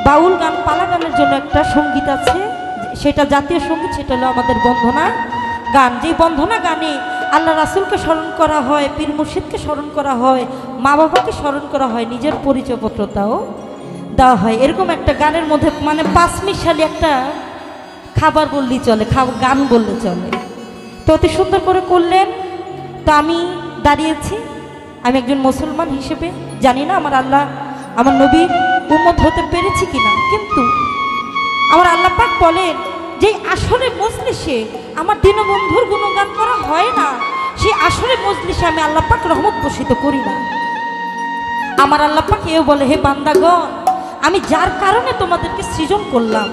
বাউল গান পালা গানের জন্য একটা সঙ্গীত আছে, সেটা জাতীয় সঙ্গীত, সেটা হলো আমাদের বন্ধনা গান। যেই বন্ধনা গানে আল্লাহ রাসূলকে স্মরণ করা হয়, পীর মুর্শিদকে স্মরণ করা হয়, মা বাবাকে স্মরণ করা হয়, নিজের পরিচয়পত্রটাও দেওয়া হয়। এরকম একটা গানের মধ্যে মানে পাঁচমিশালি একটা খাবার বললেই চলে, গান বললে চলে। তো অতি সুন্দর করে করলেন। তো আমি দাঁড়িয়েছি, আমি একজন মুসলমান হিসেবে জানি না আমার আল্লাহ আমার নবীর উম্মত হতে পেরেছি কিনা, কিন্তু আমার আল্লাহ পাক বলেন যে আসরে মজলিসে আমার দীনবন্ধুর গুণগান করা হয় না, সেই আসরে মজলিসে আমি আল্লাহ পাক রহমত বর্ষিত করি না। আমার আল্লাহ পাক এও বলে, হে বান্দাগণ, আমি যার কারণে তোমাদেরকে সৃজন করলাম,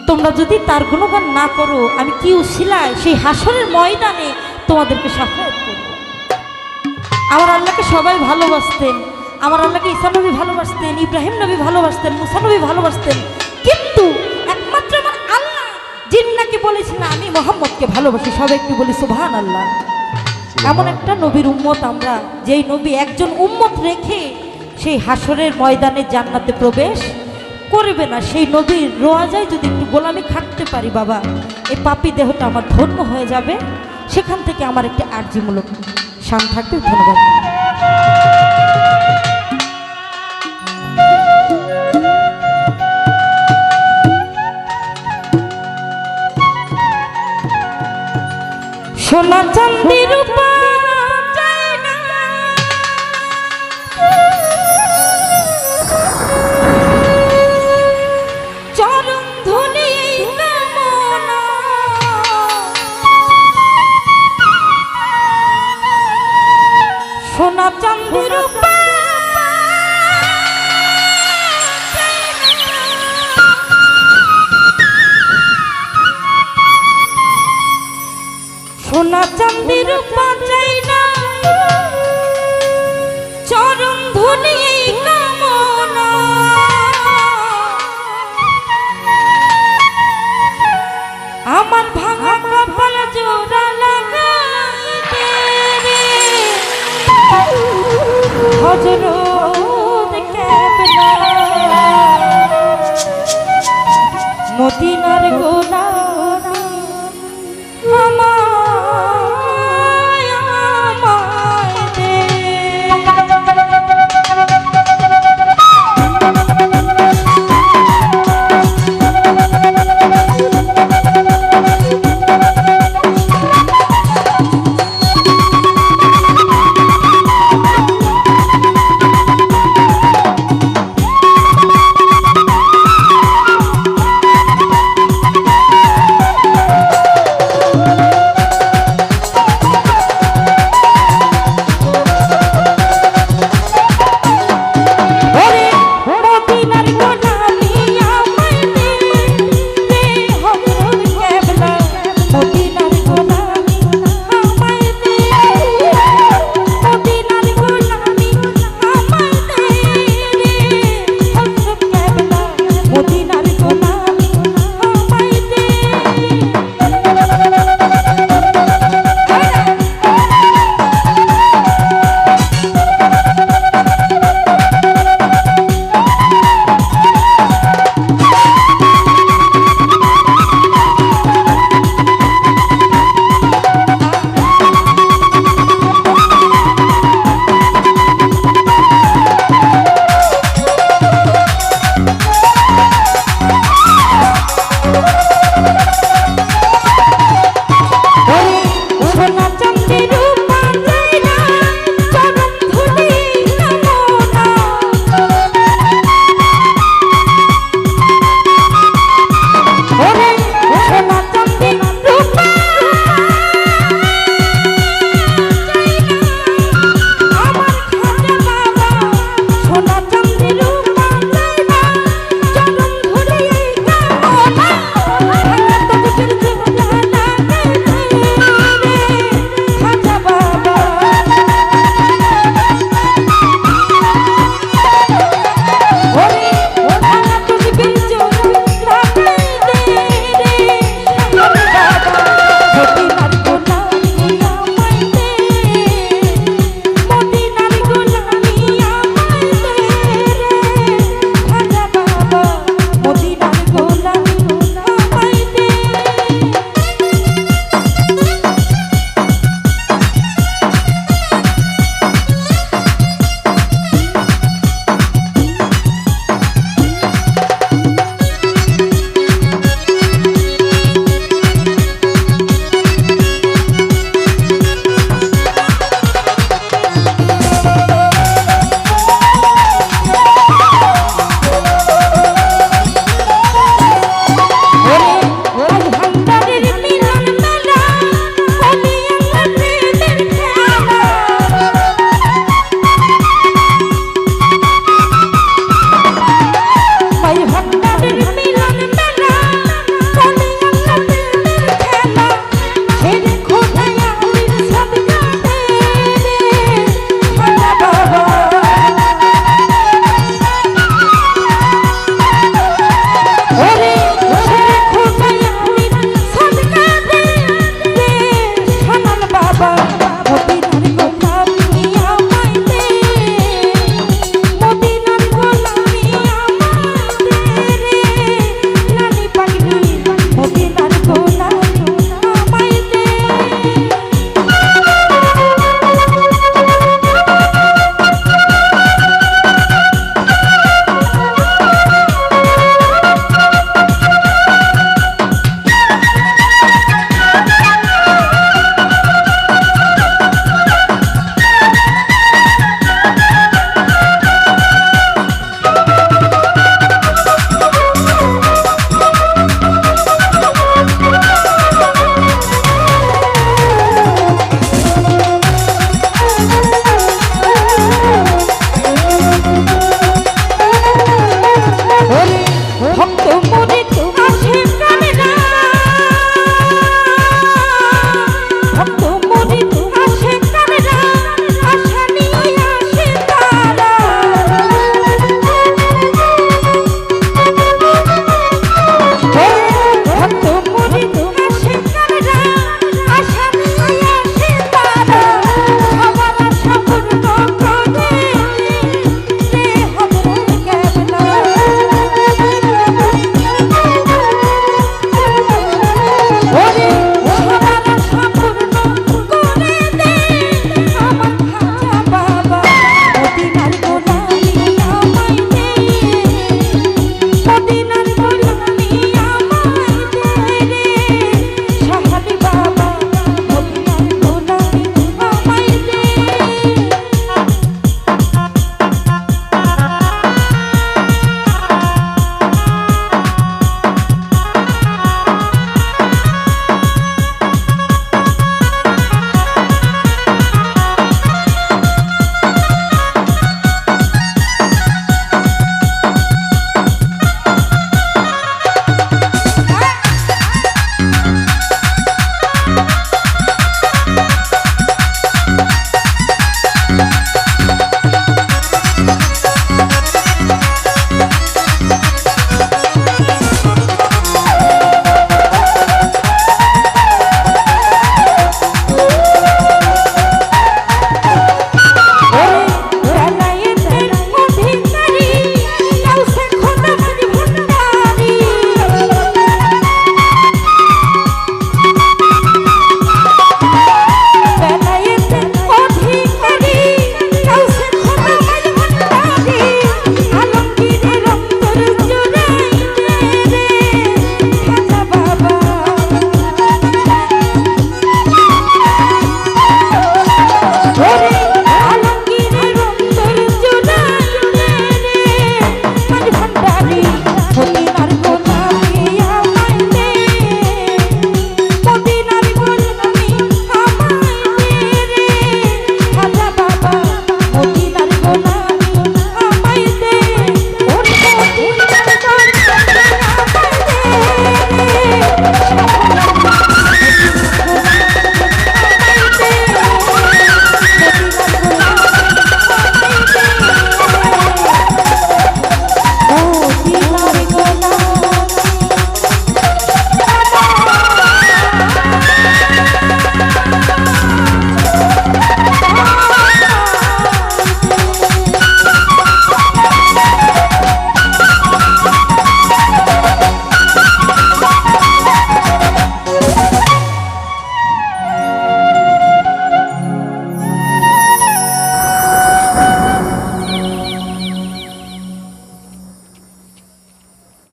তোমরা যদি তার গুণগান না করো, আমি কি উসিলায় সেই হাসরের ময়দানে তোমাদেরকে সাফায়াত করব। আমার আল্লাহকে সবাই ভালোবাসতেন, আমার আল্লাহকে ঈসা নবী ভালোবাসতেন, ইব্রাহিম নবী ভালোবাসতেন, মুসা নবী ভালোবাসতেন, কিন্তু একমাত্র আমার আল্লাহ জিন্নাকে বলেছিল আমি মোহাম্মদকে ভালোবাসি। সবাই একটু বলি সুবহানাল্লাহ। এমন একটা নবীর উম্মত আমরা, যেই নবী একজন উম্মত রেখে সেই হাসরের ময়দানে জান্নাতে প্রবেশ করবে না, সেই নবীর রোয়াজায় যদি একটু গোলামি খাটতে পারি বাবা, এই পাপী দেহটা আমার ধন্য হয়ে যাবে। সেখান থেকে আমার একটি আরজিমূলক শান থাকবে। ধন্যবাদ। সোনা চাঁদি রূপা চাই না, চরণ ধুলি কামনা, সোনা চাঁদি রূপা সোনা চাঁদি রূপা চাই না, চরণ ধুলি কামনা, আমার ভাঙা কপাল জোড়া লাগাইতে রে হযরত কেবলা, মদিনা